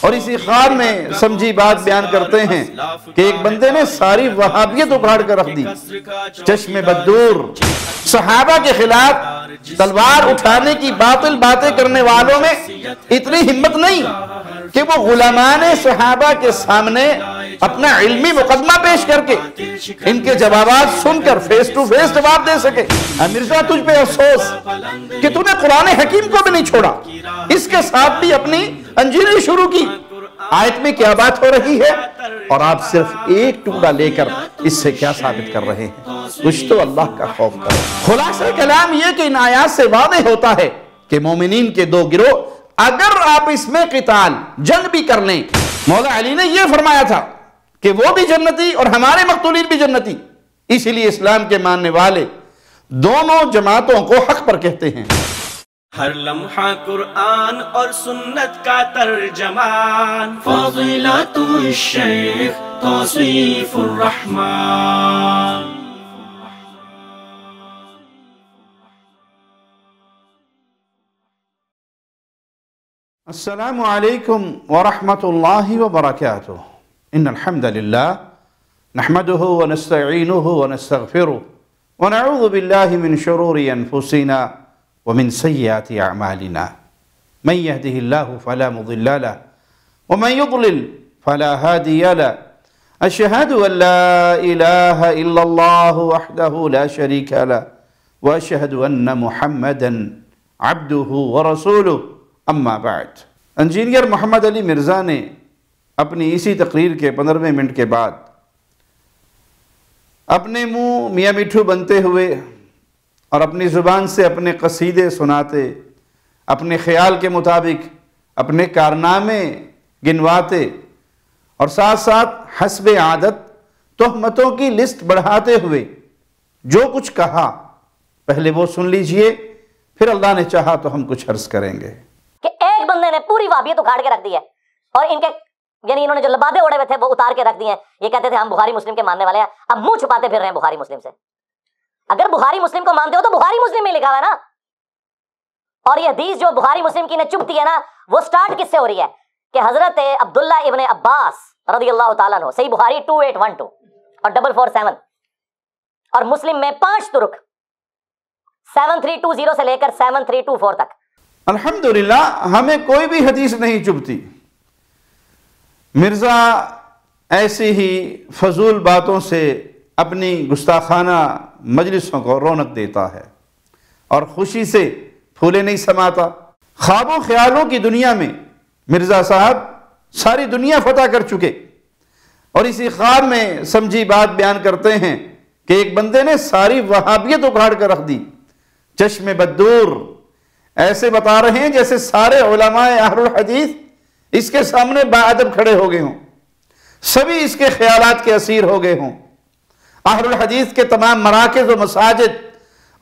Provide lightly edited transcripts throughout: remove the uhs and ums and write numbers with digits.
और इसी ख्वाब में समझी बात बयान करते हैं कि एक बंदे ने सारी वहाबियत उखाड़ कर रख दी। चश्मे बदूर सहाबा के खिलाफ तलवार उठाने की बातिल बातें करने वालों में इतनी हिम्मत नहीं कि वो गुलामाने सहाबा के सामने अपना इल्मी मुकदमा पेश करके इनके जवाबात सुनकर फेस टू फेस जवाब दे सके। मिर्जा, तुझ पे अफसोस कि तूने कुरान हकीम को भी नहीं छोड़ा, इसके साथ भी अपनी अंजीरी शुरू की। आयत में क्या बात हो रही है और आप सिर्फ एक टुकड़ा लेकर इससे क्या साबित कर रहे हैं? कुछ तो अल्लाह का खौफ करो। खुलासा कलाम यह कि इन आयात से वादे होता है कि मोमिनीन के दो गिरोह, अगर आप इसमें क़िताल जंग भी कर लें, मौला अली ने यह फरमाया था कि वो भी जन्नती और हमारे मक़तूलीन भी जन्नती। इसीलिए इस्लाम के मानने वाले दोनों जमातों को हक पर कहते हैं। हर लम्हा कुरान और सुन्नत का तर्जमान, फ़ज़ीलतुश शेख तौसीफ़ुर रहमान। अस्सलामु अलैकुम व रहमतुल्लाहि व बरकातुहू। इन्नल हम्दलिल्लाह नहमदुहु व नस्तईनुहु व नस्तगफिरुहु व नऊज़ु बिल्लाहि मिन शुरूरि अनफुसिना व मिन सय्यिआति अअमालिना। मन यहदिहिल्लाहु फला मुदिल्ल लहु व मन युद्लिल फला हादिय लहु। अशहदु अन ला इलाहा इल्लल्लाहु वहदहु ला शरीका लहु व अशहदु अन्न मुहम्मदन अब्दुहु व रसूलुहु। अम्मा बाद। इंजीनियर मोहम्मद अली मिर्ज़ा ने अपनी इसी तकरीर के 15वें मिनट के बाद अपने मुंह मियाँ मिठू बनते हुए और अपनी ज़ुबान से अपने कसीदे सुनाते, अपने ख्याल के मुताबिक अपने कारनामे गिनवाते और साथ साथ हस्बे आदत तोहमतों की लिस्ट बढ़ाते हुए जो कुछ कहा, पहले वो सुन लीजिए, फिर अल्लाह ने चाहा तो हम कुछ अर्ज करेंगे। कि एक बंदे ने पूरी वाबियत उखाड़ के रख दी है और इनके यानी इन्होंने जो लबादे ओढ़े हुए थे वो उतार के रख दिए हैं। ये कहते थे हम बुखारी मुस्लिम के मानने वाले हैं, अब मुंह छुपाते फिर रहे हैं बुखारी मुस्लिम से। अगर बुखारी मुस्लिम को मानते हो तो बुखारी मुस्लिम में लिखा हुआ है ना। और ये हदीस जो बुखारी मुस्लिम की ने चुपती है ना, वो स्टार्ट किससे हो रही है कि हजरत अब्दुल्ला इब्ने अब्बास रज़ियल्लाहु ताला अन्हु, सही बुखारी 2812 और 447 और मुस्लिम में 5 तुरुक 7320 से लेकर 7324 तक। अल्हम्दुलिल्लाह, हमें कोई भी हदीस नहीं चुभती। मिर्ज़ा ऐसी ही फजूल बातों से अपनी गुस्ताखाना मजलिसों को रौनक देता है और खुशी से फूले नहीं समाता। ख्वाबों ख्यालों की दुनिया में मिर्ज़ा साहब सारी दुनिया फतह कर चुके और इसी ख्वाब में समझी बात बयान करते हैं कि एक बंदे ने सारी वहाबियत उखाड़ कर रख दी। चश्मे बदूर ऐसे बता रहे हैं जैसे सारे उलमाए अहलुल हदीस इसके सामने बाअदब खड़े हो गए हों, सभी इसके ख्यालात के असीर हो गए हों। अहलुल हदीस के तमाम मराकिज़ व मसाजिद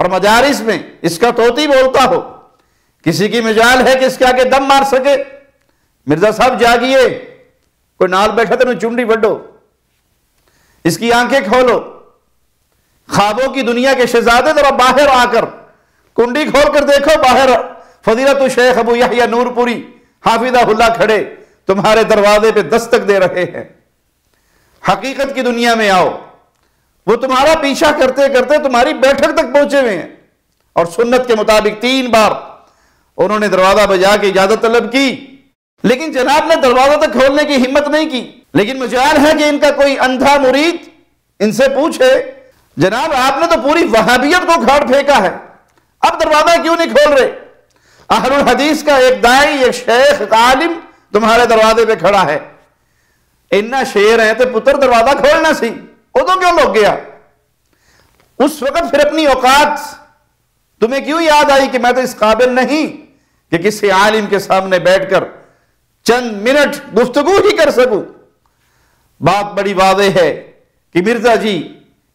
और मजारिस में इसका तोती बोलता हो। किसी की मजाल है कि इसके आगे दम मार सके? मिर्जा साहब जागिए, कोई नाल बैठा तो चुंडी बढ़ो, इसकी आंखें खोलो। ख्वाबों की दुनिया के शहजादे जरा बाहर आकर कुंडी खोल कर देखो, बाहर फजीलतुश शेख अबू यहया नूरपुरी हाफिज़हुल्लाह खड़े तुम्हारे दरवाजे पे दस्तक दे रहे हैं। हकीकत की दुनिया में आओ, वो तुम्हारा पीछा करते करते तुम्हारी बैठक तक पहुंचे हुए हैं और सुन्नत के मुताबिक 3 बार उन्होंने दरवाजा बजा के इजाजत तलब की, लेकिन जनाब ने दरवाजा तक खोलने की हिम्मत नहीं की। लेकिन मजाल है कि इनका कोई अंधा मुरीद इनसे पूछे, जनाब आपने तो पूरी वहाबियत को उखाड़ फेंका है, अब दरवाजा क्यों नहीं खोल रहे? अहलुल हदीस का एक दाई, एक शेख, एक आलिम तुम्हारे दरवाजे पे खड़ा है। इन्ना शेर है तो पुत्र दरवाजा खोलना सी, उदों क्यों लग गया? उस वक्त फिर अपनी औकात तुम्हें क्यों याद आई कि मैं तो इस काबिल नहीं कि किसी आलिम के सामने बैठकर चंद मिनट गुफ्तगू ही कर सकूं? बात बड़ी वाज़ेह है कि मिर्जा जी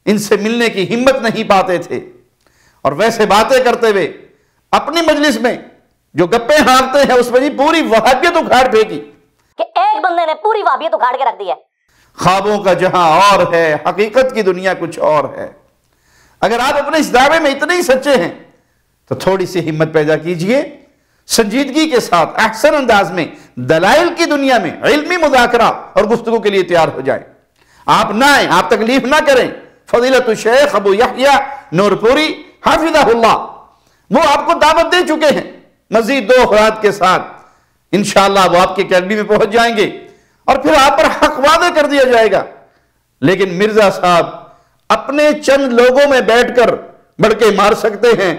इनसे मिलने की हिम्मत नहीं पाते थे और वैसे बातें करते हुए अपनी मजलिस में जो गप्पे हाँकते हैं उसमें जी पूरी वहाबियत उखाड़ फेंकी कि एक बंदे ने पूरी वहाबियत उखाड़ के रख दी है। ख्वाबों का जहां और है, हकीकत की दुनिया कुछ और है। अगर आप अपने इस दावे में इतने ही सच्चे हैं तो थोड़ी सी हिम्मत पैदा कीजिए, संजीदगी के साथ अहसन अंदाज में दलाइल की दुनिया में इल्मी मुज़ाकरा और गुफ्तगू के लिए तैयार हो जाए। आप ना आए, आप तकलीफ ना करें। फजीलतुल शेख अबू यहया नूरपुरी हाफिज़हुल्लाह वो आपको दावत दे चुके हैं मजीद 2 अफराद के साथ। इंशाअल्लाह वो आपकी अकेडमी में पहुंच जाएंगे और फिर आप पर हक वादे कर दिया जाएगा। लेकिन मिर्जा साहब अपने चंद लोगों में बैठकर बड़के मार सकते हैं,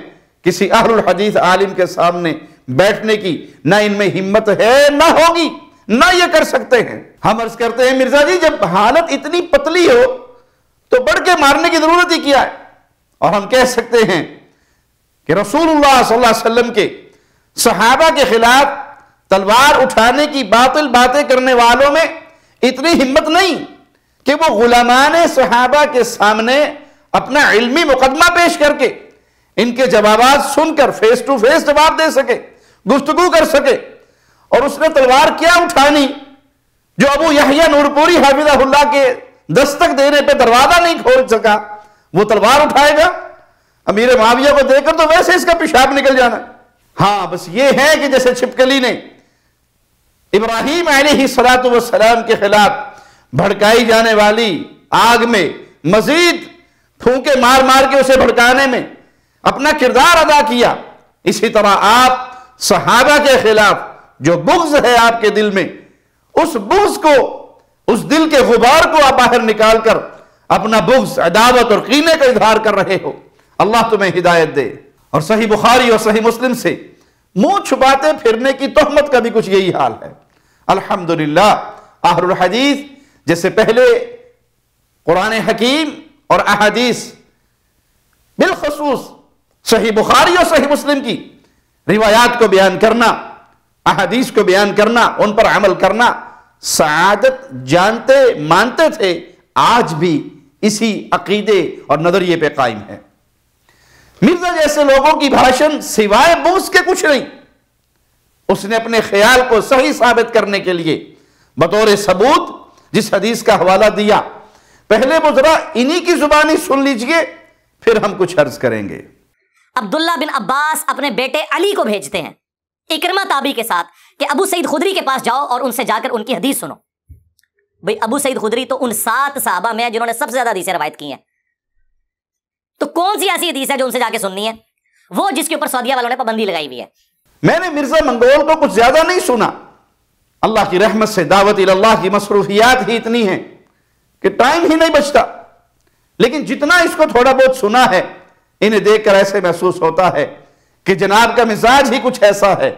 किसी अहलुल हदीस आलिम के सामने बैठने की ना इनमें हिम्मत है ना होगी, ना ये कर सकते हैं। हम अर्ज करते हैं मिर्जा जी जब हालत इतनी पतली हो तो बड़के मारने की जरूरत ही क्या है। और हम कह सकते हैं कि रसूलुल्लाह सल्लल्लाहु अलैहि वसल्लम के सहाबा के खिलाफ तलवार उठाने की बातिल बातें करने वालों में इतनी हिम्मत नहीं कि वो गुलामाने सहाबा के सामने अपना इल्मी मुकदमा पेश करके इनके जवाबात सुनकर फेस टू फेस जवाब दे सके, गुफ्तगू कर सके। और उसने तलवार क्या उठानी जो अबू यहया नूरपुरी हाफिज़हुल्लाह के दस्तक देने पे दरवाजा नहीं खोल सका, वो तलवार उठाएगा। अमीर मुआविया को देखकर तो वैसे इसका पेशाब निकल जाना। हाँ बस ये है कि जैसे छिपकली ने इब्राहीम अलैहिस्सलातु वस्सलाम के खिलाफ भड़काई जाने वाली आग में मजीद फूंके मार मार के उसे भड़काने में अपना किरदार अदा किया, इसी तरह आप सहाबा के खिलाफ जो बुग़्ज़ है आपके दिल में, उस बुग़्ज़ को, उस दिल के गुबार को आप बाहर निकालकर अपना बुग़्ज़, अदावत और कीने का इजहार कर रहे हो। अल्लाह तुम्हें हिदायत दे। और सही बुखारी और सही मुस्लिम से मुंह छुपाते फिरने की तोहमत का भी कुछ यही हाल है। अल्हम्दुलिल्लाह अहलुल हदीस जैसे पहले कुरान हकीम और अहादीस बिलखसूस सही बुखारी और सही मुस्लिम की रिवायात को बयान करना, अहादीस को बयान करना, उन पर अमल करना सआदत जानते मानते थे, आज भी इसी अकीदे और नजरिए पे कायम है। मिर्जा जैसे लोगों की भाषण सिवाय बोझ के कुछ नहीं। उसने अपने ख्याल को सही साबित करने के लिए बतौर सबूत जिस हदीस का हवाला दिया, पहले वो जरा इन्हीं की जुबानी सुन लीजिए, फिर हम कुछ अर्ज करेंगे। अब्दुल्ला बिन अब्बास अपने बेटे अली को भेजते हैं इकरमा ताबी के साथ कि अबू सईद खुदरी के पास जाओ और उनसे जाकर उनकी हदीस सुनो। भाई अबू सईद खुदरी तो उन 7 सहाबा में जिन्होंने सबसे ज्यादा हदीसें रवायत की हैं, तो कौन सी ऐसी हदीस है जो उनसे जाके सुननी है? वो जिसके ऊपर सऊदिया वालों ने पाबंदी लगाई हुई है। मैंने मिर्जा मंगोल को कुछ ज्यादा नहीं सुना। अल्लाह की रहमत से दावत इल्लाह की मसरूफियात ही इतनी है कि टाइम ही नहीं बचता। लेकिन जितना इसको थोड़ा बहुत सुना है, इन्हें देखकर ऐसे महसूस होता है कि जनाब का मिजाज ही कुछ ऐसा है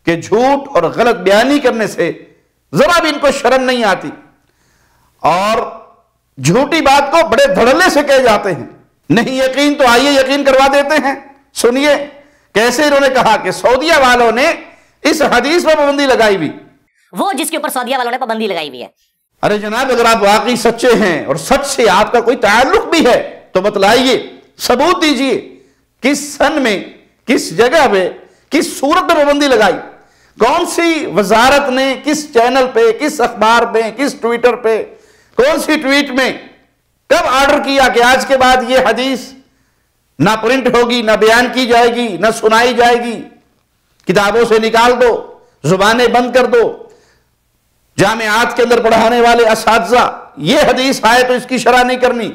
कि झूठ और गलत बयानी करने से जरा भी इनको शर्म नहीं आती और झूठी बात को बड़े धड़ल्ले से कह जाते हैं। नहीं यकीन तो आइए यकीन करवा देते हैं। सुनिए कैसे इन्होंने कहा कि सऊदिया वालों ने इस हदीस पर पाबंदी लगाई हुई, वो जिसके ऊपर सऊदिया वालों ने पाबंदी लगाई हुई है। अरे जनाब अगर आप वाकई सच्चे हैं और सच से आपका कोई ताल्लुक भी है तो बतलाइए, सबूत दीजिए, किस सन में, किस जगह पे, किस सूरत में पाबंदी लगाई, कौन सी वजारत ने, किस चैनल पे, किस अखबार पे, किस ट्विटर पे, कौन सी ट्वीट में, कब ऑर्डर किया कि आज के बाद यह हदीस ना प्रिंट होगी, ना बयान की जाएगी, ना सुनाई जाएगी, किताबों से निकाल दो, जुबानें बंद कर दो। जामियात के अंदर पढ़ाने वाले असातिज़ा ये हदीस आए तो इसकी शरह नहीं करनी।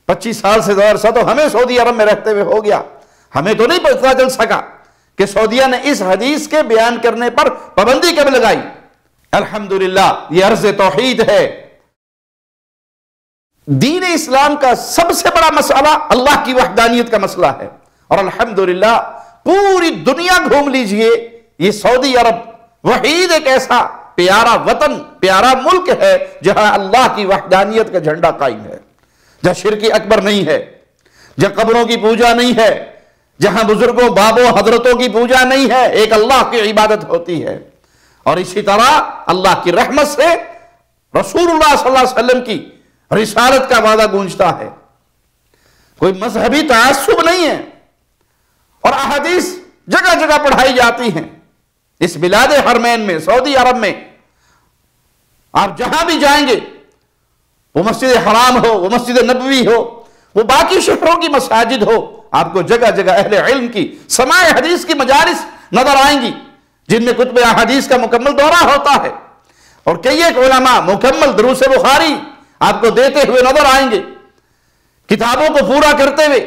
25 साल से ज़्यादा अरसा तो हमें सऊदी अरब में रहते हुए हो गया, हमें तो नहीं पता चल सका कि सऊदिया ने इस हदीस के बयान करने पर पाबंदी कब लगाई। अल्हम्दुलिल्लाह ये अर्ज़ तौहीद है। दीन इस्लाम का सबसे बड़ा मसला अल्लाह की वहदानियत का मसला है। और अल्हम्दुलिल्लाह पूरी दुनिया घूम लीजिए, ये सऊदी अरब वहीद एक ऐसा प्यारा वतन, प्यारा मुल्क है जहां अल्लाह की वहदानियत का झंडा कायम है, जहां शिर्क अकबर नहीं है, जहां कब्रों की पूजा नहीं है, जहां बुजुर्गों बाबों हजरतों की पूजा नहीं है, एक अल्लाह की इबादत होती है। और इसी तरह अल्लाह की रहमत से रसूलुल्लाह सल्लल्लाहु अलैहि वसल्लम की रिसालत का वादा गूंजता है। कोई मजहबी तआस्सुब नहीं है और अहादीस जगह जगह पढ़ाई जाती हैं। इस बिलादे हरमैन में, सऊदी अरब में आप जहां भी जाएंगे, वो मस्जिद हराम हो, वो मस्जिद नबवी हो, वो बाकी शहरों की मसाजिद हो, आपको जगह जगह अहले इल्म की समाए हदीस की मजालिस नजर आएंगी जिनमें कुतुब अहादीस का मुकम्मल दौरा होता है, और कई एक उलमा मुकम्मल दुरूस बुखारी आपको देते हुए नजर आएंगे, किताबों को पूरा करते हुए,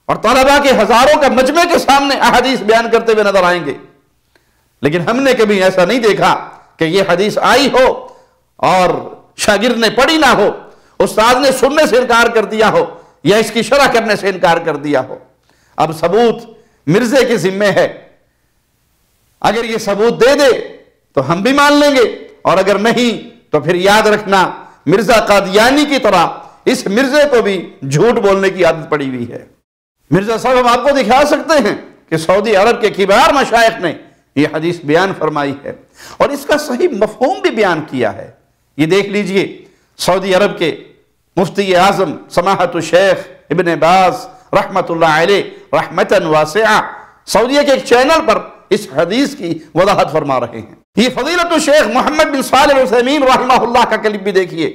और तलबा के हजारों का मजमे के सामने अहादीस बयान करते हुए नजर आएंगे। लेकिन हमने कभी ऐसा नहीं देखा कि यह हदीस आई हो और शागिर्द ने पढ़ी ना हो, उस्ताद ने सुनने से इनकार कर दिया हो या इसकी शरह करने से इनकार कर दिया हो। अब सबूत मिर्जे के जिम्मे है, अगर ये सबूत दे दे तो हम भी मान लेंगे, और अगर नहीं तो फिर याद रखना मिर्जा कादियानी की तरह इस मिर्जे को भी झूठ बोलने की आदत पड़ी हुई है। मिर्जा साहब हम आपको दिखा सकते हैं कि सऊदी अरब के किबार मशाइख ने यह हदीस बयान फरमाई है और इसका सही मफहूम भी बयान किया है। ये देख लीजिए, सऊदी अरब के मुफ्ती आजम समाहतु शेख इब्न बाज रहमतुल्लाह अलैह रहमतन वासिआ सऊदीया के एक चैनल पर इस हदीस की वजाहत फरमा रहे हैं। ये फजीलतु शेख मोहम्मद बिन सालिह अल उसैमीन रहमहुल्लाह का क्लिप भी देखिए,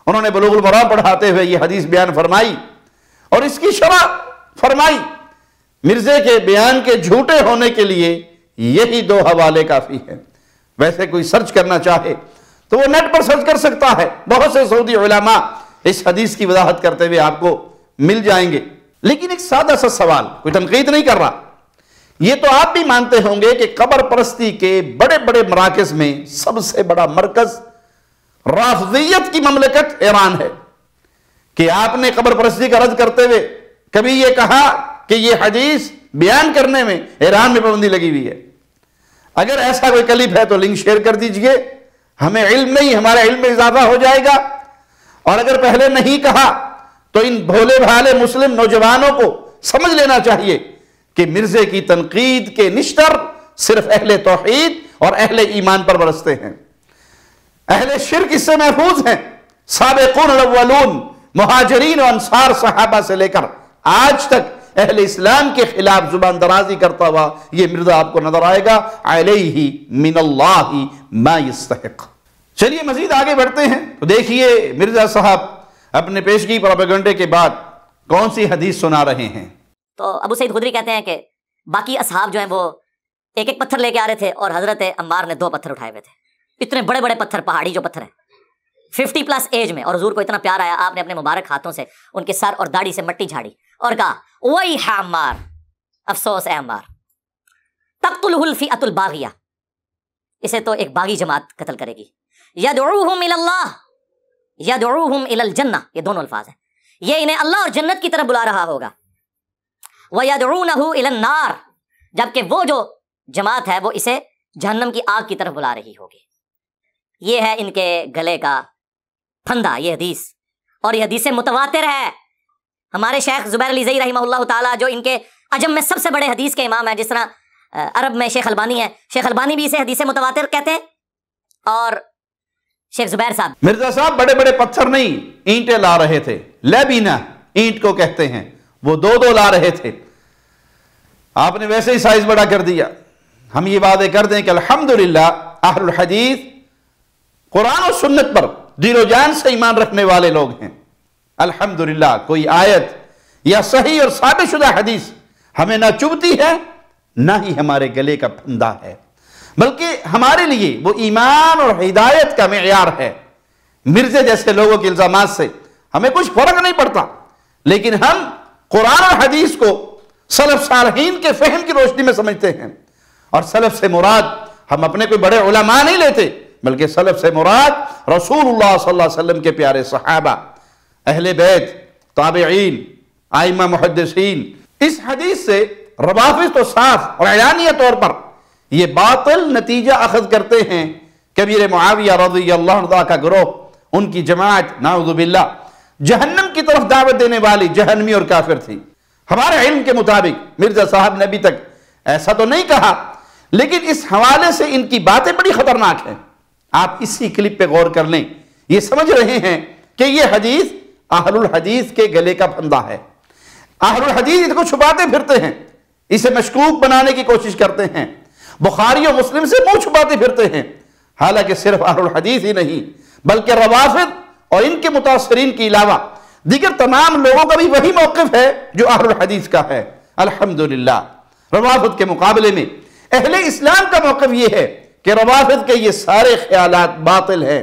उन्होंने बुलुगुल मराम पढ़ाते हुए ये हदीस बयान फरमाई और इसकी शरह फरमाई। मिर्जे के बयान के झूठे होने के लिए यही दो हवाले काफी हैं। वैसे कोई सर्च करना चाहे तो वो नेट पर सर्च कर सकता है, बहुत से सऊदी उलमा इस हदीस की वजाहत करते हुए आपको मिल जाएंगे। लेकिन एक सादा सा सवाल, कोई तनकीद नहीं कर रहा, ये तो आप भी मानते होंगे कि कब्र परस्ती के बड़े बड़े मराकज में सबसे बड़ा मरकज राफियत की ममलकत ईरान है, कि आपने कब्र परस्ती का रद्द करते हुए कभी यह कहा कि यह हदीस बयान करने में ईरान में पाबंदी लगी हुई है? अगर ऐसा कोई क्लिप है तो लिंक शेयर कर दीजिए, हमें इल्म नहीं, हमारे इल्म में इजाफा हो जाएगा। और अगर पहले नहीं कहा तो इन भोले भाले मुस्लिम नौजवानों को समझ लेना चाहिए कि मिर्जे की तनकीद के निश्तर सिर्फ अहले तौहीद और अहले ईमान पर बरसते हैं। अहले शिर्क इससे महफूज हैं। साबिक़ून अव्वलून मुहाजिरीन और अंसार सहाबा से लेकर आज तक अहले इस्लाम के खिलाफ जुबान दराजी करता हुआ यह मिर्जा आपको नजर आएगा। अलैहि मिनल्लाहि मा यस्तहिक़। चलिए मजीद आगे बढ़ते हैं तो देखिए मिर्जा साहब अपने पेशगी प्रोपेगेंडे के बाद कौन सी हदीस सुना रहे हैं। तो अबू सईद खुदरी कहते हैं कि बाकी असहाब जो हैं वो एक एक पत्थर लेके आ रहे थे और हजरत अम्मार ने 2 पत्थर उठाए हुए थे, इतने बड़े बड़े पत्थर, पहाड़ी जो पत्थर हैं, 50+ एज में। और हुजूर को इतना प्यार आया, आपने अपने मुबारक हाथों से उनके सर और दाढ़ी से मट्टी झाड़ी और कहा वही है अम्मार, अफसोस है अम्मार, तक़्तुलहुल फ़िअतुल बाग़िया, इसे तो एक बागी जमात कत्ल करेगी। यदउहुम इलल्लाह यदउहुम इलल जन्नह, ये दोनों अल्फाज हैं, ये इन्हें अल्लाह और जन्नत की तरफ बुला रहा होगा। वयदउनहु इलन नार, जबकि वो जो जमात है वो इसे जहन्नम की आग की तरफ बुला रही होगी। ये है इनके गले का फंदा, ये हदीस, और ये हदीस मुतवातिर है। हमारे शेख जुबैर अली ज़ई रहमहुल्लाह ताला जो इनके अजम में सबसे बड़े हदीस के इमाम हैं, जिस तरह अरब में शेख अलबानी है, शेख अलबानी भी इसे हदीस मुतवातिर कहते हैं। और शेख जुबैर साहब, मिर्जा साहब बड़े बड़े पत्थर नहीं, ईंटें ला रहे थे, लैबीना ईंट को कहते हैं, वो 2-2 ला रहे थे। आपने वैसे ही साइज बड़ा कर दिया। हम ये वादे कर दें कि अल्हम्दुलिल्लाह अहलुल हदीस कुरान और सुन्नत पर दिलो जान से ईमान रखने वाले लोग हैं। अल्हम्दुलिल्लाह कोई आयत या सही और साबितशुदा हदीस हमें ना चुभती है ना ही हमारे गले का फंदा है, बल्कि हमारे लिए वो ईमान और हिदायत का मेयार है। मिर्जे जैसे लोगों के इल्जामात से हमें कुछ फर्क नहीं पड़ता, लेकिन हम कुरान और हदीस को सलफ सालहीन के फहम की रोशनी में समझते हैं। और सलफ से मुराद हम अपने कोई बड़े उलमा नहीं लेते, बल्कि सलफ से मुराद रसूलुल्लाह सल्लल्लाहु अलैहि वसल्लम के प्यारे सहाबा, अहले बैत, ताबिईन, आइमा मुहद्दिसीन। इस हदीस से रवाफिज तो साफ और एलानिया तौर पर यह बातिल नतीजा अखज़ करते हैं। कबीर मुआविया रज़ियल्लाहु अन्हु का गिरोह, उनकी जमात नाउज़ु बिल्लाह जहन्नम की तरफ दावत देने वाली जहन्नमी और काफिर थी। हमारे इल्म के मुताबिक मिर्जा साहब ने अभी तक ऐसा तो नहीं कहा, लेकिन इस हवाले से इनकी बातें बड़ी खतरनाक हैं। आप इसी क्लिप पे गौर कर लें, ये समझ रहे हैं कि यह हदीस अहलुल हदीस के गले का फंदा है। अहलुल हदीस इसको छुपाते फिरते हैं, इसे मशकूक बनाने की कोशिश करते हैं, बुखारी और मुस्लिम से मुंह छुपाते फिरते हैं। हालांकि सिर्फ अहलुल हदीस ही नहीं, बल्कि रवाफिद और इनके मुतासरीन के अलावा दीगर तमाम लोगों का भी वही मौक़िफ़ है जो अहलुल हदीस का है। अल्हम्दुलिल्लाह रवाफिद के मुकाबले में अहले इस्लाम का मौक़िफ़ ये है कि रवाफिद के ये सारे ख्यालात बातिल हैं।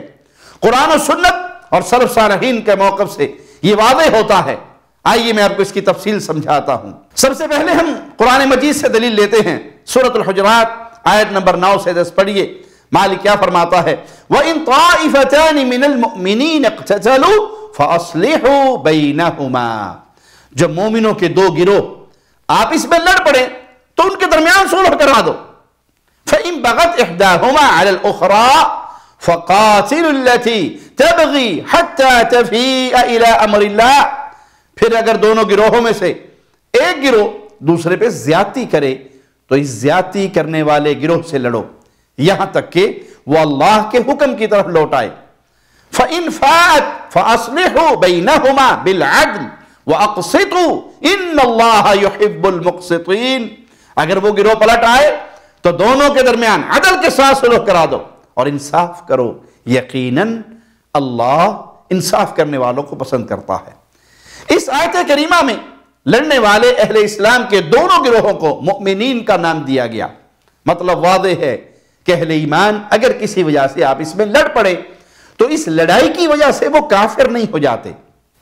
कुरान और सुन्नत और सलफ़ सालिहीन के मौक़िफ़ से ये वाज़ेह होता है। आइए मैं आपको इसकी तफसील समझाता हूँ। सबसे पहले हम कुरान मजीद से दलील लेते हैं। सूरतुल हुजरात आयत नंबर 9 से 10 पढ़िए। मालिक क्या फरमाता है, व इन ताइफतानि मिनल मुमिनीन इक़्ततलू फ़अस्लिहू बैनहुमा। जब मोमिनों के दो गिरोह आपस में लड़ पड़े तो उनके दरमियान सुलह करा दो। फ़इन बग़त इहदाहुमा अलल उख़रा फ़क़ातिलुल्लती तबग़ी हत्ता तफ़ीअ इला अम्रिल्लाह। फिर अगर दोनों गिरोहों में से एक गिरोह दूसरे पे ज्यादती करे तो इस ज्यादती करने वाले गिरोह से लड़ो यहां तक कि वो अल्लाह के हुक्म की तरफ लौट आए। फ़इन फ़ाअत फ़अस्लिहू बैनहुमा बिलअद्ल व अक़सितू इन्नल्लाह युहिब्बुल मुक़सितीन। अगर वो गिरोह पलट आए तो दोनों के दरमियान अदल के साथ सुलह करा दो और इंसाफ करो, यकीनन अल्लाह इंसाफ करने वालों को पसंद करता है। इस आयत करीमा में लड़ने वाले अहले इस्लाम के दोनों गिरोहों को मुमिनीन का नाम दिया गया। मतलब वादे है कि अहले ईमान अगर किसी वजह से आप इसमें लड़ पड़े तो इस लड़ाई की वजह से वो काफिर नहीं हो जाते।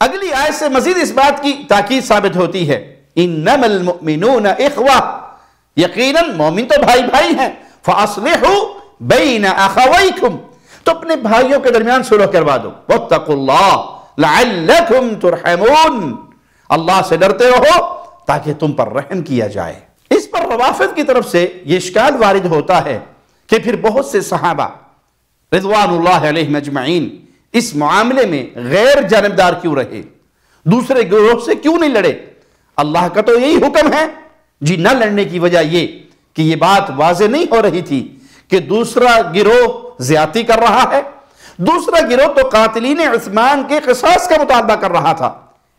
अगली आयत से मजीद इस बात की ताकीद साबित होती है, इन्नमल मुमिनूना इख्वा, यकीनन मोमिन तो भाई भाई हैं। फ़अस्लिहू बैन अख़वैकुम, तो अपने भाइयों के दरमियान सुलह करवा दो। वत्तकुल्लाह लअल्लकुम तुरहमून, अल्लाह से डरते रहो ताकि तुम पर रहम किया जाए। इस पर रवाफिद की तरफ से यह इश्काल वारिद होता है कि फिर बहुत से सहाबा रिज़वानुल्लाह अलैहिम अजमईन इस मामले में गैर जानबदार क्यों रहे, दूसरे गिरोह से क्यों नहीं लड़े? अल्लाह का तो यही हुक्म है जी। न लड़ने की वजह यह कि यह बात वाज़ेह नहीं हो रही थी कि दूसरा गिरोह ज्यादती कर रहा है, दूसरा गिरोह तो कातिलीन उस्मान के क़िसास का मुतालबा कर रहा था।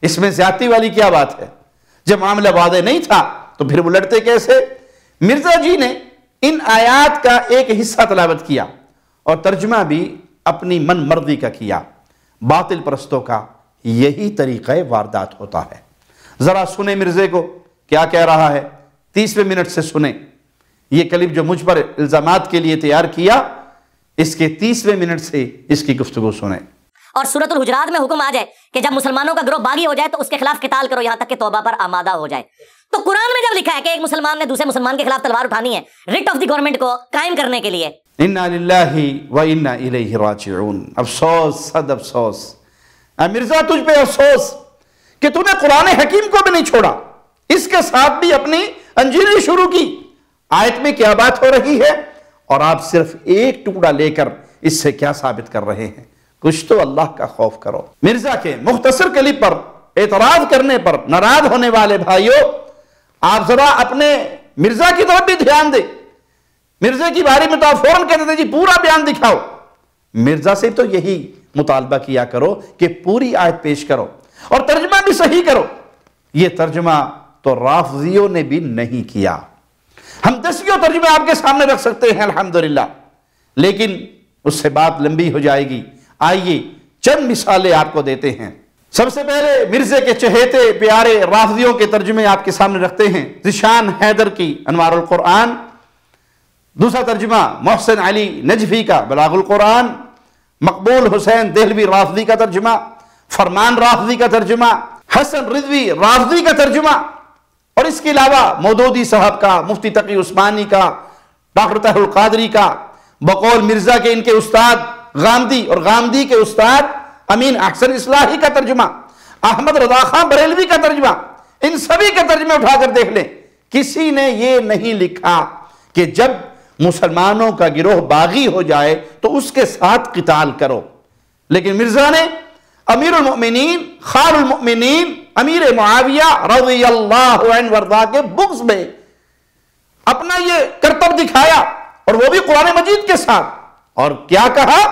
इसमें ज्यादती वाली क्या बात है? जब मामला वाज़ेह नहीं था तो फिर वो लड़ते कैसे? मिर्जा जी ने इन आयात का एक हिस्सा तलावत किया और तर्जुमा भी अपनी मन मर्जी का किया। बातिल परस्तों का यही तरीक़ा वारदात होता है। जरा सुने मिर्जे को क्या कह रहा है, 30वें मिनट से सुने। ये क्लिप जो मुझ पर इल्जामात के लिए तैयार किया, इसके 30वें मिनट से इसकी गुफ्तगू सुने। और सूरतुल हुजरात में हुक्म आ जाए कि जब मुसलमानों का गिरोह बागी हो जाए तो उसके खिलाफ किताल करो यहां तक कि तौबा पर आमादा हो जाए। तो कुरान में जब लिखा है कि एक मुसलमान ने दूसरे मुसलमान के खिलाफ तलवार उठानी है रिट ऑफ द गवर्नमेंट को कायम करने के लिए, इन्ना लिल्लाहि व इन्ना इलैहि राजिऊन। अफसोस, सद अफसोस मिर्जा, तुझ पे अफसोस कि तूने कुरान हकीम को भी नहीं छोड़ा, इसके साथ भी अपनी अंजीरी शुरू की। आयत में क्या बात हो रही है और आप सिर्फ एक टुकड़ा लेकर इससे क्या साबित कर रहे हैं? कुछ तो अल्लाह का खौफ करो। मिर्जा के मुख्तसर क्लिप पर एतराज करने पर नाराज होने वाले भाइयों, आप जरा अपने मिर्जा की तरफ भी ध्यान दे। मिर्जा की बारी में तो आप फौरन कहते थे जी पूरा बयान दिखाओ। मिर्जा से तो यही मुतालबा किया करो कि पूरी आयत पेश करो और तर्जुमा भी सही करो। यह तर्जुमा तो राफजियों ने भी नहीं किया। हम 10 तर्जुमे आपके सामने रख सकते हैं अल्हम्दुलिल्लाह, लेकिन उससे बात लंबी हो जाएगी। आइए चंद मिसालें आपको देते हैं। सबसे पहले मिर्जे के चहेते प्यारे राफजियों के तर्जुमे आपके सामने रखते हैं। ज़िशान हैदर की अनवारुल कुरान, दूसरा तर्जुमा मोहसिन अली नजफी का बलागुल कुरान, मकबूल हुसैन देहलवी राफजी का तर्जुमा, फरमान राफजी का तर्जुमा, हसन रिजवी राफजी का तर्जुमा, और इसके अलावा मौदूदी साहब का, मुफ्ती तकी उस्मानी का, डॉक्टर तहरुल कादरी का, बकौल मिर्जा के इनके उस्ताद गामदी और गामदी के उस्ताद अमीन अहसन इस्लाही का तर्जुमा, अहमद रजा खान बरेलवी का तर्जुमा, इन सभी के तर्जुमे उठाकर देख लें। किसी ने यह नहीं लिखा कि जब मुसलमानों का गिरोह बागी हो जाए तो उसके साथ किताल करो, लेकिन मिर्जा ने अमीरुल मोमिनीन खारुल मोमिनीन अमीर मुआविया रज़ियल्लाहु अन्हु वर्दा के बुग़्ज़ में अपना यह करतब दिखाया, और वो भी कुरान मजीद के साथ। और क्या कहा?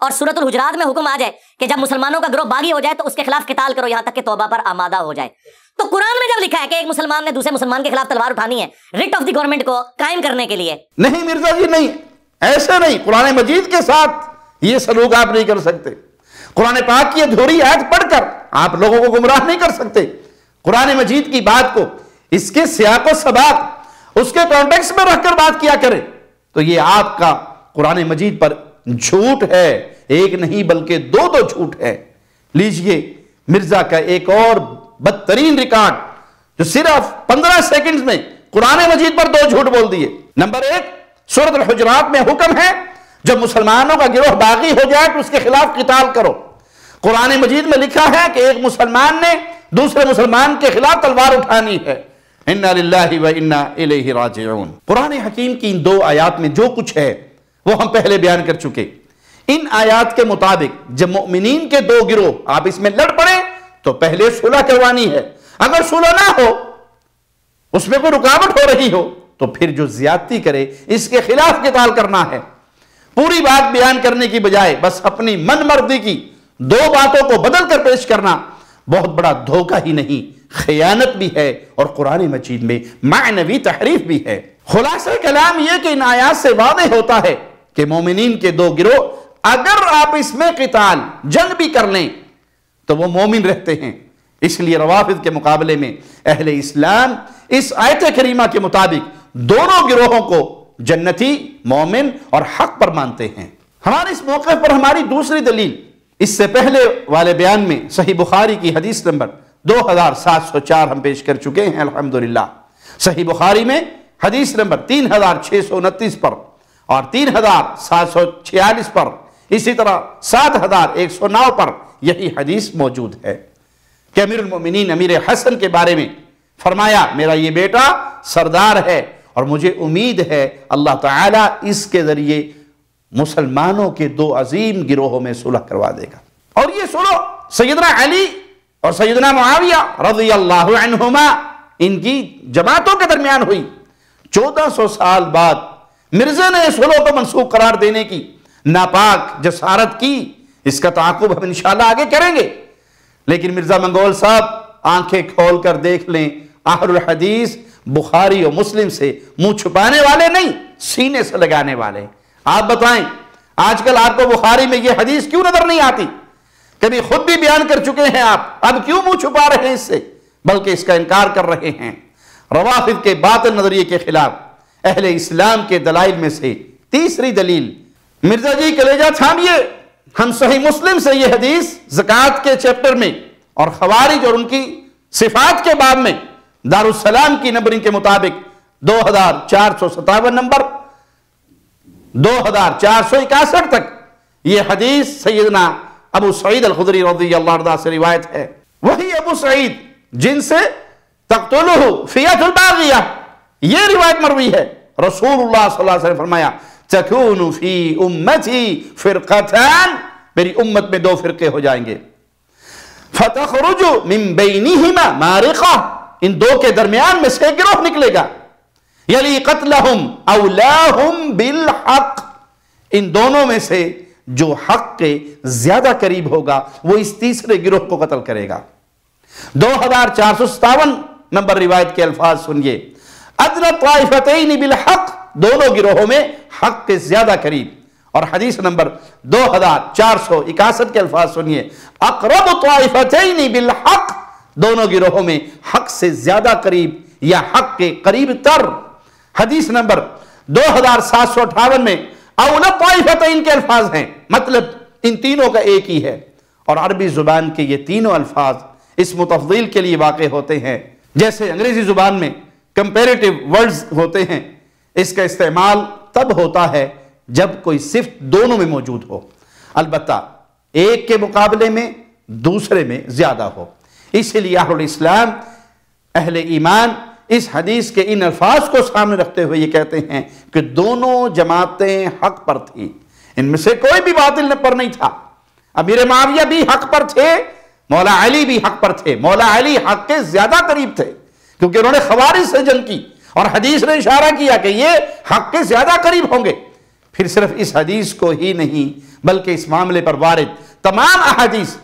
और सूरतुल हुजरात में हुक्म आ जाए कि जब मुसलमानों का गिरोह बागी हो जाए तो उसके खिलाफ किताल करो यहां तक कि तौबा पर आमादा हो जाए। तो कुरान में जब लिखा है कि एक मुसलमान ने दूसरे मुसलमान के खिलाफ तलवार उठानी है रिट ऑफ द गवर्नमेंट को कायम करने के लिए, नहीं मिर्जा जी, नहीं, ऐसे नहीं। कुरान मजीद के साथ ये सलूक आप नहीं कर सकते। कुरान पाक की अधूरी आयत पढ़कर आप लोगों को गुमराह नहीं कर सकते। कुरान मजीद की बात को इसके सियाक व सबाक उसके कॉन्टेक्स्ट में रखकर बात किया करें, तो ये आपका कुरान मजीद पर झूठ है। एक नहीं बल्कि दो झूठ है। लीजिए मिर्जा का एक और बदतरीन रिकॉर्ड, जो सिर्फ 15 सेकंड्स में कुरान मजीद पर 2 झूठ बोल दिए। नंबर 1, सूरत अल-हुजरात में हुक्म है जब मुसलमानों का गिरोह बागी हो जाए तो उसके खिलाफ किताल करो। कुरान मजीद में लिखा है कि एक मुसलमान ने दूसरे मुसलमान के खिलाफ तलवार उठानी है। इन्ना लिल्लाहि व इन्ना इलैहि राजिऊन। कुरान हकीम की इन 2 आयात में जो कुछ है वो हम पहले बयान कर चुके। इन आयात के मुताबिक जब मोमिनीन के 2 गिरोह आप इसमें लड़ पड़े तो पहले सुलह करवानी है। अगर सुलह ना हो, उसमें कोई रुकावट हो रही हो, तो फिर जो ज्यादती करे इसके खिलाफ किताल करना है। पूरी बात बयान करने की बजाय बस अपनी मनमर्जी की 2 बातों को बदल कर पेश करना बहुत बड़ा धोखा ही नहीं, खयानत भी है और कुरान मजीद में मानवी तहरीफ भी है। खुलासा कलाम यह कि इन आयात से वाज़ेह होता है कि मोमिनीन के 2 गिरोह अगर आप इसमें किताल जंग भी कर लें तो वो मोमिन रहते हैं। इसलिए रवाफिद के मुकाबले में अहले इस्लाम इस आयत करीमा के मुताबिक दोनों गिरोहों को जन्नती, मोमिन और हक पर मानते हैं। हमारे इस मौके पर हमारी दूसरी दलील, इससे पहले वाले बयान में सही बुखारी की हदीस नंबर 2704 हम पेश कर चुके हैं अल्हम्दुलिल्लाह। सही बुखारी में हदीस नंबर 3629 पर और 3746 पर, इसी तरह 7109 पर यही हदीस मौजूद है कि अमीरुल मोमिनीन अमीर हसन के बारे में फरमाया, मेरा ये बेटा सरदार है और मुझे उम्मीद है अल्लाह ताला इसके जरिए मुसलमानों के 2 अजीम गिरोहों में सुलह करवा देगा। और ये सुलह सैयदना अली और सैयदना मुआविया रज़ियल्लाहु अन्हुमा इनकी जमातों के दरमियान हुई। 1400 साल बाद मिर्जा ने सुलह को मनसूख करार देने की नापाक जसारत की। इसका ताक़ुब हम इंशाअल्लाह आगे करेंगे। लेकिन मिर्जा मंगोल साहब आंखें खोल कर देख लें, अहलुल हदीस बुखारी और मुस्लिम से मुंह छुपाने वाले नहीं, सीने से लगाने वाले। आप बताएं आजकल आपको बुखारी में यह हदीस क्यों नजर नहीं आती? कभी खुद भी बयान कर चुके हैं आप, अब क्यों मुंह छुपा रहे हैं इससे, बल्कि इसका इनकार कर रहे हैं। रवाफिद के बातिल नजरिए के खिलाफ अहले इस्लाम के दलाइल में से तीसरी दलील, मिर्जा जी कलेजा थामिए, हम सही मुस्लिम से यह हदीस ज़कात के चैप्टर में और खवारिज और उनकी सिफात के बाब में दारुस्सलाम की नंबरिंग के मुताबिक 2457 नंबर 2461 तक यह हदीस सैयदना अबू सईद अल-खुदरी रज़ियल्लाहु अन्हु से रिवायत है। वही अबू सईद जिनसे तक़्तुलुहु फ़ियतुल बाग़िया यह रिवायत मरवी है। रसूलुल्लाह सल्लल्लाहु अलैहि वसल्लम फरमाया, तकूनु फी उम्मती फ़िरक़तान, मेरी उम्मत में 2 फ़िरक़े हो जाएंगे। फ़तख़रुजु मिन बैनिहिमा मारिक़ा, इन 2 के दरमियान में से गिरोह निकलेगा। यली क़त्लहुम औलाहुम बिल हक़, इन दोनों में से जो हक के ज्यादा करीब होगा वो इस तीसरे गिरोह को कत्ल करेगा। 2457 नंबर रिवायत के अल्फाज सुनिए, अदना ताइफतैन बिल हक़, दोनों गिरोहों में हक के ज्यादा करीब। और हदीस नंबर 2461 के अल्फाज सुनिए, अक़रब ताइफतैन बिल हक़, दोनों गिरोहों में हक से ज्यादा करीब या हक के करीब तर। हदीस नंबर 2758 में औला ताइफतैन के अल्फाज हैं, मतलब इन तीनों का एक ही है। और अरबी जुबान के ये तीनों अल्फाज इस मुतफ़्ज़ील के लिए वाक़े होते हैं। जैसे अंग्रेजी जुबान में कंपैरेटिव वर्ड्स होते हैं, इसका इस्तेमाल तब होता है जब कोई सिफ्त दोनों में मौजूद हो, अलबत्ता एक के मुकाबले में दूसरे में ज्यादा हो। इसलिए अहलुल इस्लाम अहले ईमान इस हदीस के इन अल्फाज को सामने रखते हुए ये कहते हैं कि दोनों जमातें हक पर थी, इनमें से कोई भी बातिल पर नहीं था। अमीर मुआविया भी हक पर थे, मौला अली भी हक पर थे। मौला अली हक के ज्यादा करीब थे क्योंकि उन्होंने खवारिज से जंग की और हदीस ने इशारा किया कि ये हक के ज्यादा करीब होंगे। फिर सिर्फ इस हदीस को ही नहीं बल्कि इस मामले पर वारिद तमाम अहादीस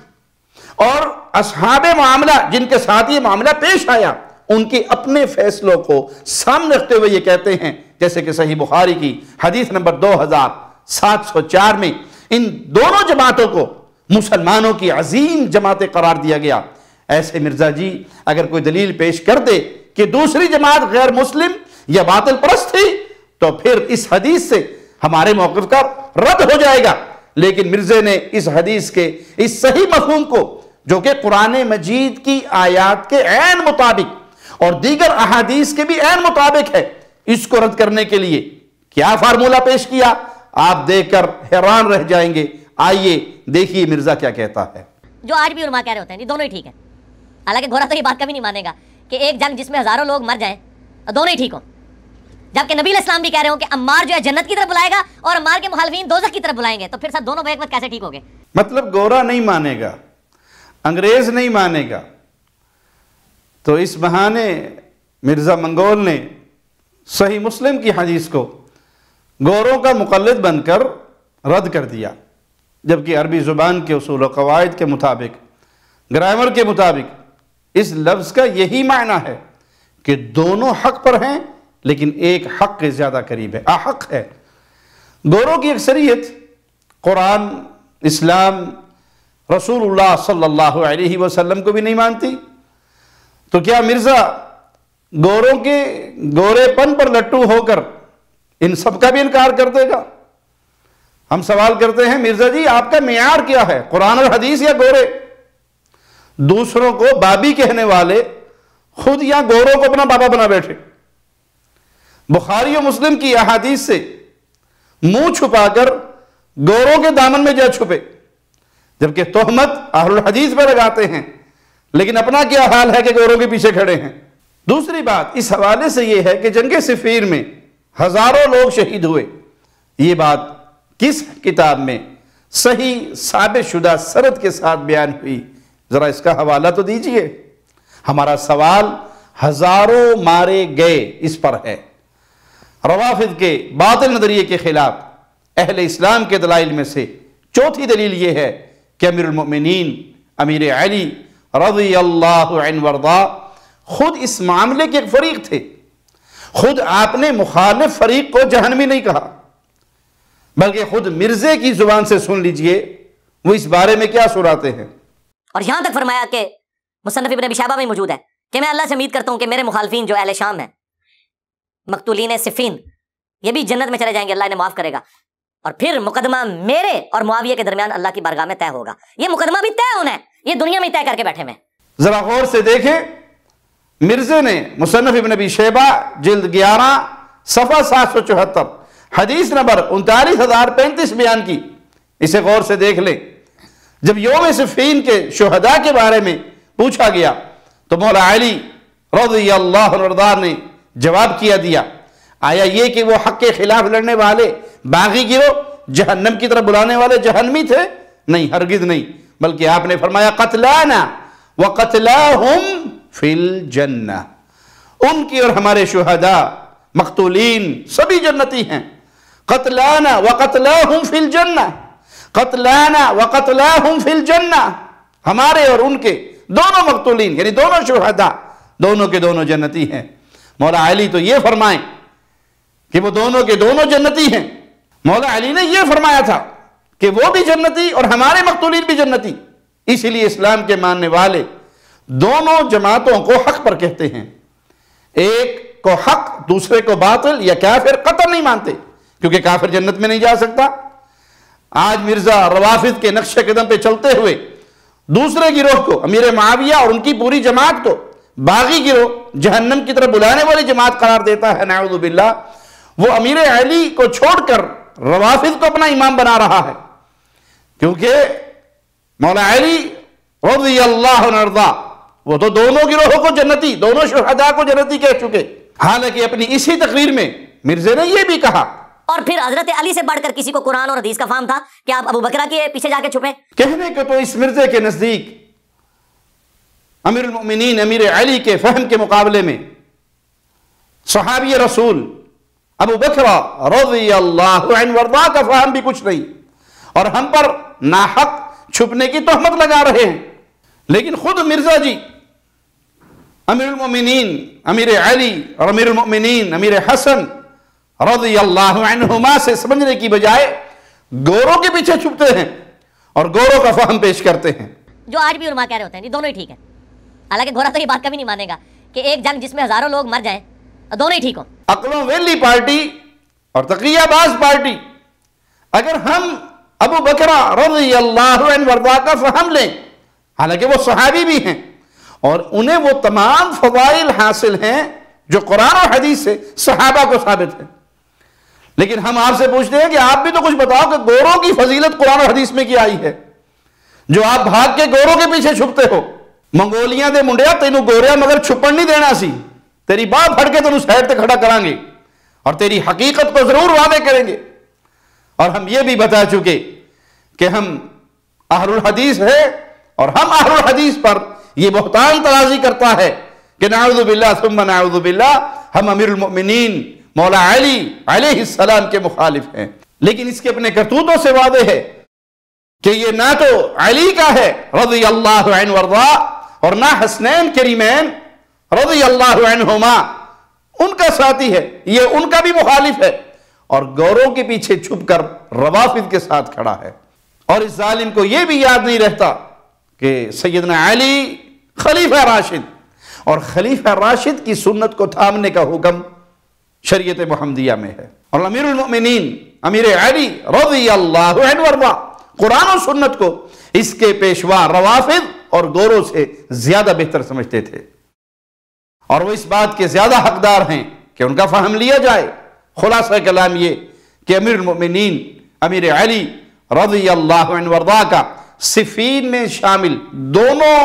और असहाबे मामला जिनके साथ ये मामला पेश आया उनके अपने फैसलों को सामने रखते हुए ये कहते हैं, जैसे कि सही बुखारी की हदीस नंबर 2704 में इन दोनों जमातों को मुसलमानों की अजीम जमातें करार दिया गया। ऐसे मिर्जा जी अगर कोई दलील पेश कर दे कि दूसरी जमात गैर मुस्लिम या बातिल परस्त थी, तो फिर इस हदीस से हमारे मौक़िफ़ का रद्द हो जाएगा। लेकिन मिर्ज़े ने इस हदीस के इस सही मफ़हूम को, जो कि कुरान मजीद की आयात के ऐन मुताबिक और दीगर अहादीस के भी ऐन मुताबिक है, इसको रद्द करने के लिए क्या फार्मूला पेश किया, आप देखकर हैरान रह जाएंगे। आइए देखिए मिर्जा क्या कहता है। जो आज भी उलमा कह रहे होते हैं जी दोनों ही ठीक है, हालांकि गोरा तो ये बात कभी नहीं मानेगा कि एक जंग जिसमें हजारों लोग मर जाएं दोनों ही ठीक हो, जबकि नबी इस्लाम भी कह रहे हो कि अम्मार जो है जन्नत की तरफ बुलाएगा और अम्मार के मुखालिफिन दोज़ख की तरफ बुलाएंगे, तो फिर सब दोनों एक वक्त कैसे ठीक हो गए? मतलब गोरा नहीं मानेगा, अंग्रेज नहीं मानेगा, तो इस बहाने मिर्जा मंगोल ने सही मुस्लिम की हदीस को गोरों का मुक़ल्लिद बनकर रद्द कर दिया, जबकि अरबी ज़ुबान के उसूल और क़वाइद के मुताबिक, ग्रामर के मुताबिक इस लफ्ज़ का यही मायना है कि दोनों हक पर हैं, लेकिन एक हक के ज़्यादा करीब है, अहक है। गोरों की अक्सरियत कुरान, इस्लाम, रसूलुल्लाह सल्लल्लाहु अलैहि वसल्लम को भी नहीं मानती, तो क्या मिर्ज़ा गोरों के गोरेपन पर लट्टू होकर इन सब का भी इनकार कर देगा? हम सवाल करते हैं, मिर्जा जी आपका मियार क्या है, कुरान और हदीस या गोरे? दूसरों को बाबी कहने वाले खुद यहां गोरों को अपना बाबा बना बैठे। बुखारी और मुस्लिम की अहादीस से मुंह छुपाकर गोरों के दामन में जा छुपे, जबकि तोहमत अहलुल हदीस पर लगाते हैं, लेकिन अपना क्या हाल है कि गोरों के पीछे खड़े हैं। दूसरी बात इस हवाले से यह है कि जंगे सिफीर में हजारों लोग शहीद हुए, ये बात किस किताब में सही साबित शुदा सरद के साथ बयान हुई, जरा इसका हवाला तो दीजिए। हमारा सवाल हजारों मारे गए इस पर है। रवाफिद के बातिल नजरिए के खिलाफ अहले इस्लाम के दलाइल में से चौथी दलील यह है कि अमीरुल मोमिनीन अमीर अली रज़ियल्लाहु अन्हु वरदा खुद इस मामले के एक फरीक थे। खुद आपने मुखालिफ फरीक को जहन्नमी नहीं कहा, बल्कि खुद मिर्जे की जुबान से सुन लीजिए वो इस बारे में क्या सुनाते हैं। और यहां तक फरमाया कि मुसन्नफ इब्न अबी शैबा में मौजूद है कि मैं अल्लाह से उम्मीद करता हूं कि मेरे मुखालिफिन जो अहले शाम है, मकतूलीन सिफीन, ये भी जन्नत में चले जाएंगे, अल्लाह इन्हें माफ करेगा। और फिर मुकदमा मेरे और मुआविया के दरमियान अल्लाह की बारगाह में तय होगा। ये मुकदमा भी तय होना है, ये दुनिया में तय करके बैठे में। जरा गौर से देखें, मिर्जे ने मुसन्नफ इब्न अबी शैबा जिल्द 11 सफ़ा 774 हदीस नंबर 39,035 बयान की। इसे गौर से देख लें। जब यौम सिफ़ीन के शुहदा के बारे में पूछा गया तो मौला अली रज़ियल्लाहु अन्हु ने जवाब किया दिया, आया ये कि वो हक के खिलाफ लड़ने वाले बागी गिरोह जहन्नम की तरफ बुलाने वाले जहन्नमी थे? नहीं, हरगिज नहीं, बल्कि आपने फरमाया कतलाना व कतलाहुम फिल जन्नह, उनकी और हमारे शुहदा मकतूलीन सभी जन्नती हैं। कतलाना व कतलाहुम फिल जन्नह, कतलाना व कतलाहुम फिल जन्नह, हमारे और उनके दोनों मकतूलीन यानी दोनों शुहदा दोनों के दोनों जन्नती हैं। मौला अली तो ये फरमाएं कि वो दोनों के दोनों जन्नती हैं। मौला अली ने यह फरमाया था कि वो भी जन्नती और हमारे मकतूलीन भी जन्नती। इसीलिए इस्लाम के मानने वाले दोनों जमातों को हक पर कहते हैं, एक को हक दूसरे को बातिल या काफिर कतई नहीं मानते, क्योंकि काफिर जन्नत में नहीं जा सकता। आज मिर्जा रवाफिद के नक्शे कदम पे चलते हुए दूसरे गिरोह को, अमीर मुआविया और उनकी पूरी जमात को बागी गिरोह जहन्नम की तरफ बुलाने वाली जमात करार देता है, नाऊज़ु बिल्लाह। वो अमीर अली को छोड़कर रवाफिद को अपना इमाम बना रहा है, क्योंकि मौला अली रज़ियल्लाहु अन्हु वो तो दोनों गिरोहों को जन्नती, दोनों शुहदा को जन्नती कह चुके। हालांकि अपनी इसी तकरीर में मिर्जे ने यह भी कहा, और फिर हजरत अली से बढ़कर किसी को कुरान और हदीस का फाहम था कि आप अबू बकरा के पीछे जाके छुपे। कहने को तो इस मिर्जे के नजदीक अमीरुल मोमिनीन अमीर अली के फहम के मुकाबले में सहाबी रसूल अबू बकरा रज़ियल्लाहु अन्हु वरदा का फहम भी कुछ नहीं, और हम पर नाहक छुपने की तोहमत लगा रहे हैं। लेकिन खुद मिर्जा जी अमीरुल मोमिनीन अमीर अली और अमीरुल मोमिनीन अमीर हसन रज़ियल्लाहु अन्हुमा से समझने की बजाय गोरों के पीछे छुपते हैं और गोरों का फहम पेश करते हैं। जो आज भी उलमा कह रहे होते हैं जी दोनों ही ठीक है, हालांकि गोरा तो ये बात कभी नहीं मानेगा कि एक जंग जिसमें हजारों लोग मर जाएं दोनों ही ठीक हो। अक्लों वेली पार्टी और तकियाबाज पार्टी, अगर हम अबू बकरा रज़ियल्लाहु अन्हु वर्दा का फहम लें, हालांकि वो सहाबी भी हैं और उन्हें वो तमाम फवाइल हासिल हैं जो कुरान और हदीस से सहाबा को साबित है, लेकिन हम आपसे पूछते हैं कि आप भी तो कुछ बताओ कि गोरों की फजीलत कुरान और हदीस में क्या आई है, जो आप भाग के गोरों के पीछे छुपते हो। मंगोलिया दे मुंडिया तेनू गोरिया मगर छुपन नहीं देना सी, तेरी बाह फड़ के तेनू साइड ते खड़ा करांगे और तेरी हकीकत को जरूर वादे करेंगे। और हम ये भी बता चुके कि हम अहलुल हदीस है और हम अहलुल हदीस पर यह बहतान तराजी करता है कि नाऊज़ु बिल्लाह सुम्मा नाऊज़ु बिल्लाह, हम अमीरुल मोमिनीन मौला अली अलैहिस्सलाम के मुखालिफ हैं। लेकिन इसके अपने करतूतों से वादे है कि ये ना तो अली का है रज़ियल्लाहु अन्हु वर्दा और ना हसनैन करीमैन रज़ियल्लाहु अन्हुमा उनका साथी है, ये उनका भी मुखालिफ है और गौरों के पीछे छुपकर रवाफिद के साथ खड़ा है। और इस जालिम को यह भी याद नहीं रहता कि सैयदना अली खलीफा राशिद और खलीफा राशिद की सुन्नत को थामने का हुक्म शरीयत मुहम्मदिया में है। और अमीरुल मोमिनीन अमीर अली रज़ियल्लाहु अन्हु वर्दा कुरान और सुन्नत को इसके पेशवा रवाफिद और गोरों से ज्यादा बेहतर समझते थे और वो इस बात के ज्यादा हकदार हैं कि उनका फहम लिया जाए। खुलासा कलाम ये कि अमीरुल मोमिनीन अमीर अली रज़ियल्लाहु अन्हु वर्दा का सिफीन में शामिल दोनों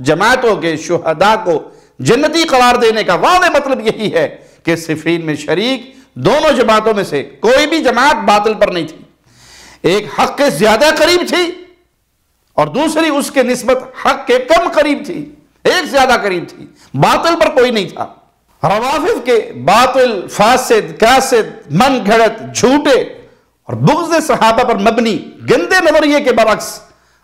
जमातों के शुहदा को जन्नती करार देने का वादे मतलब यही है कि सिफीन में शरीक दोनों जमातों में से कोई भी जमात बातिल पर नहीं थी, एक हक के ज्यादा करीब थी और दूसरी उसके निस्बत हक के कम करीब थी, एक ज्यादा करीब थी, बातिल पर कोई नहीं था। रवाफिद के बातिल फासिद कासिद मन घड़त झूठे और बुग़्ज़ सहाबा पर मबनी गंदे नजरिए के बरक्स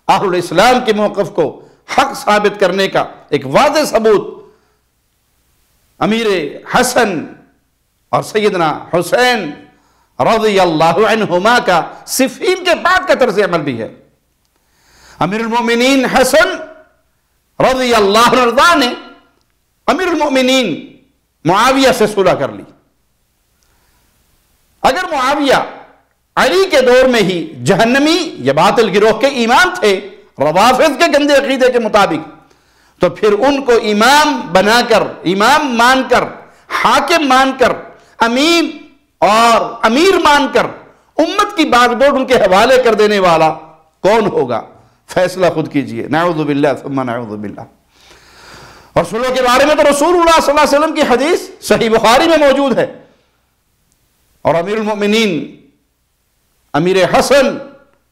अहलुल इस्लाम के मौक़िफ़ को हक साबित करने का एक वाज़ेह सबूत अमीर हसन और सैयदना हुसैन रज़ियल्लाहु अन्हुमा का सिफ़ीन के बाद का तर्ज़ अमल भी है। अमीरुल मोमिनीन हसन रज़ियल्लाहु अन्हु ने अमीरुल मोमिनीन मुआविया से सुलह कर ली। अगर मुआविया अली के दौर में ही जहन्नमी या बातिल गिरोह के इमाम थे रवाफिद के गंदे अकीदे के मुताबिक, तो फिर उनको इमाम बनाकर, इमाम मानकर, हाकिम मानकर, अमीन और अमीर मानकर उम्मत की बागडोर उनके हवाले कर देने वाला कौन होगा? फैसला खुद कीजिए। नाऊज़ु बिल्लाह सुम्मा नाऊज़ु बिल्लाह। और सुलह के बारे में तो रसूलुल्लाह सल्लल्लाहु अलैहि वसल्लम की हदीस सही बुखारी में मौजूद है और अमीरुल मोमिनीन अमीर हसन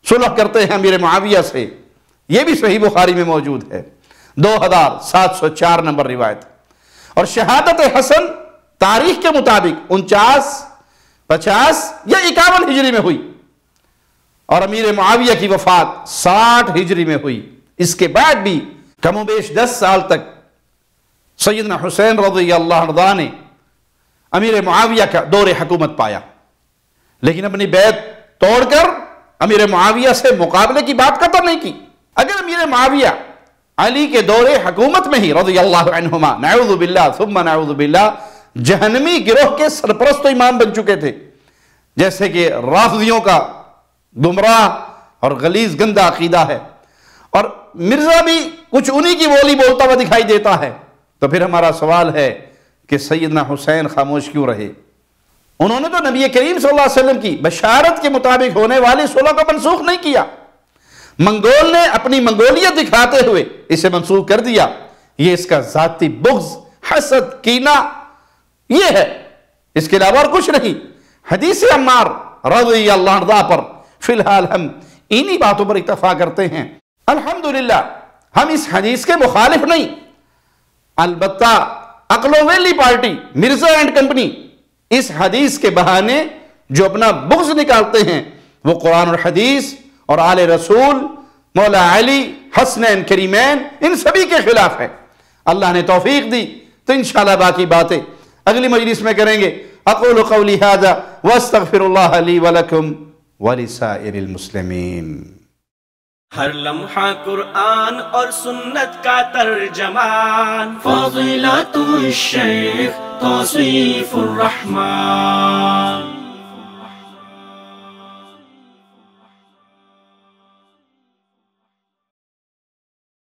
सुलह करते हैं अमीर मुआविया से, यह भी सही बुखारी में मौजूद है, 2704 नंबर रिवायत। और शहादत हसन तारीख के मुताबिक 49, 50 या 51 हिजरी में हुई और अमीर मुआविया की वफात 60 हिजरी में हुई। इसके बाद भी कमोबेश 10 साल तक सैयदना हुसैन रज़ियल्लाहु अन्हु ने अमीर मुआविया का दौरे हुकूमत पाया, लेकिन अपनी बैत तोड़कर अमीर मुआविया से मुकाबले की बात कतई नहीं की। अगर अमीर मुआविया अली के दौरे हुकूमत में ही रज़ियल्लाहु अन्हुमा नाऊज़ु बिल्लाह सुम्मा नाऊज़ु बिल्लाह जहन्नमी गिरोह के सरपरस्त इमाम बन चुके थे, जैसे कि राफ़िदियों का गुमराह और गलीज गंदा अकीदा है और मिर्जा भी कुछ उन्हीं की बोली बोलता हुआ दिखाई देता है, तो फिर हमारा सवाल है कि सैयदना हुसैन खामोश क्यों रहे? उन्होंने तो नबी करीम सल्लल्लाहु अलैहि वसल्लम की बशारत के मुताबिक होने वाली सुलह को मनसूख नहीं किया। मंगोल ने अपनी मंगोलियत दिखाते हुए इसे मनसूख कर दिया। यह इसका जाती बुग़्ज़, हसद, कीना यह है, इसके अलावा और कुछ नहीं। हदीस अम्मार रज़ियल्लाहु अन्हु पर फिलहाल हम इन्हीं बातों पर इत्तफा करते हैं। अल्हम्दुलिल्लाह हम इस हदीस के मुखालिफ नहीं, अलबत्ता अक्लोवेली पार्टी मिर्जा एंड कंपनी इस हदीस के बहाने जो अपना बुग़्ज़ निकालते हैं वो कुरान और हदीस और आले रसूल मौला अली हसनैन करीमैन इन सभी के खिलाफ है। अल्लाह ने तौफीक दी तो इंशाअल्लाह बाकी बातें अगली मजलिस में करेंगे। अक़ूलु क़ौली हाज़ा वस्तग़फ़िरुल्लाह ली व लकुम व लिसाइरिल मुस्लिमीन। हर लम्हा कुरान और सुन्नत का तर्जमान। फ़ज़ीलतुश शेख तौसीफ़ुर रहमान।